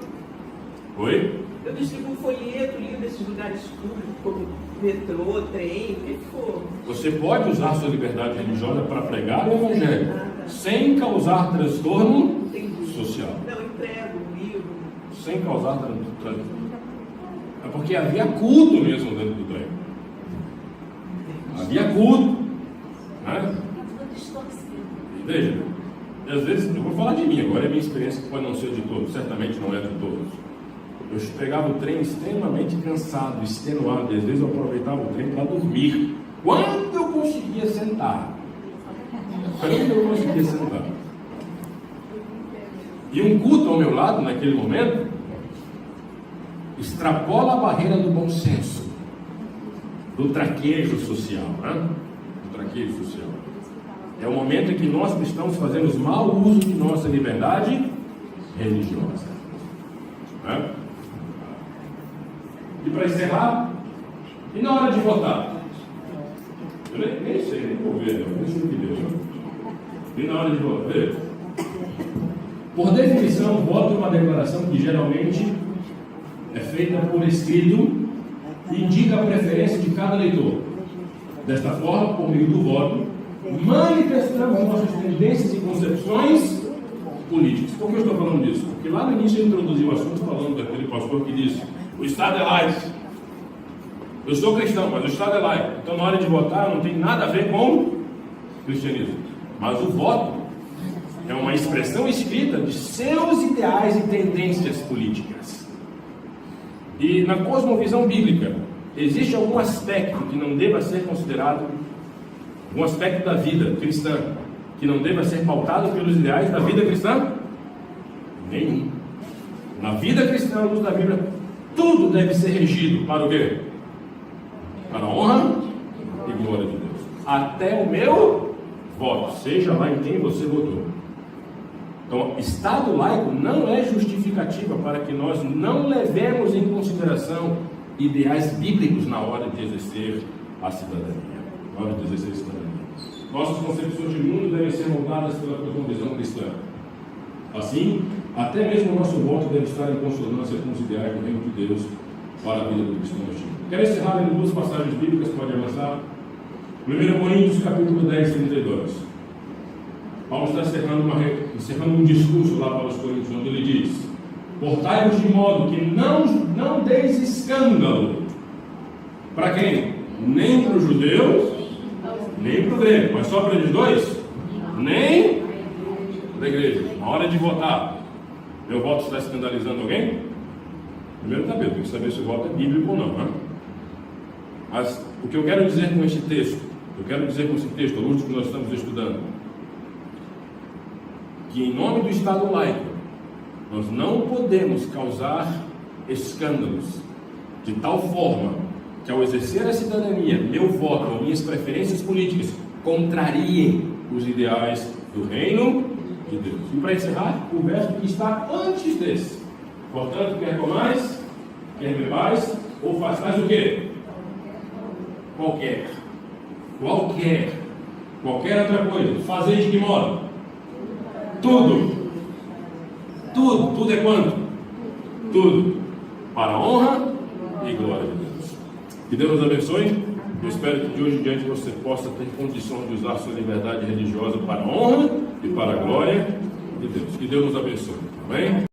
Oi? Eu distribuo folheto, livro nesses lugares públicos, como metrô, trem, o que for. Você pode usar sua liberdade religiosa para pregar o Evangelho, sem causar transtorno social. Não, entrego um livro. Sem causar transtorno. É porque havia culto mesmo dentro do trem. Havia culto. Né? Tudo distorcido. Veja, às vezes, eu vou falar de mim agora, é minha experiência, que pode não ser de todos, certamente não é de todos. Eu pegava o trem extremamente cansado, extenuado, e às vezes eu aproveitava o trem para dormir. Quando eu conseguia sentar. E um culto ao meu lado, naquele momento, extrapola a barreira do bom senso, do traquejo social, né? Do traquejo social. É o momento em que nós cristãos fazemos mau uso de nossa liberdade religiosa. Né? E para encerrar, e na hora de votar? Eu nem sei, nem vou ver, nem sei o que Deus. E na hora de votar? Por definição, o voto é uma declaração que geralmente é feita por escrito e indica a preferência de cada eleitor. Desta forma, por meio do voto, manifestamos nossas tendências e concepções políticas. Por que eu estou falando disso? Porque lá no início eu introduzi o assunto falando daquele pastor que disse: o Estado é laico. Eu sou cristão, mas o Estado é laico. Então, na hora de votar, não tem nada a ver com cristianismo. Mas o voto é uma expressão escrita de seus ideais e tendências políticas. E na cosmovisão bíblica, existe algum aspecto que não deva ser considerado, um aspecto da vida cristã, que não deva ser pautado pelos ideais da vida cristã? Nenhum. Na vida cristã, à luz da Bíblia, tudo deve ser regido para o quê? Para a honra e glória de Deus. Até o meu voto, seja lá em quem você votou. Então, Estado laico não é justificativa para que nós não levemos em consideração ideais bíblicos na hora de exercer a cidadania. Na hora de exercer a cidadania. Nossas concepções de mundo devem ser moldadas pela cosmovisão cristã. Assim, até mesmo o nosso voto deve estar em consonância com os ideais do reino de Deus para a vida do cristão. Quero encerrar em duas passagens bíblicas, pode avançar. 1 Coríntios, capítulo 10, 32. Paulo está encerrando um discurso lá para os Coríntios, onde ele diz: portai-vos de modo que não deis escândalo. Para quem? Nem para os judeus, nem para o grego. Mas só para eles dois? Nem para a igreja. Na hora de votar, meu voto está escandalizando alguém? Primeiro cabelo, tem que saber se o voto é bíblico ou não, né? Mas o que eu quero dizer com este texto, a luz do que nós estamos estudando, que em nome do Estado laico, nós não podemos causar escândalos de tal forma que, ao exercer a cidadania, meu voto ou minhas preferências políticas contrariem os ideais do reino de Deus. E para encerrar, o verso que está antes desse: portanto, quer comais, quer bebais, ou façais o quê? Qualquer outra coisa. Fazeis de que modo? Tudo é quanto? Tudo para a honra e glória de Deus. Que Deus nos abençoe. Eu espero que de hoje em diante você possa ter condição de usar sua liberdade religiosa para a honra e para a glória de Deus. Que Deus nos abençoe. Amém?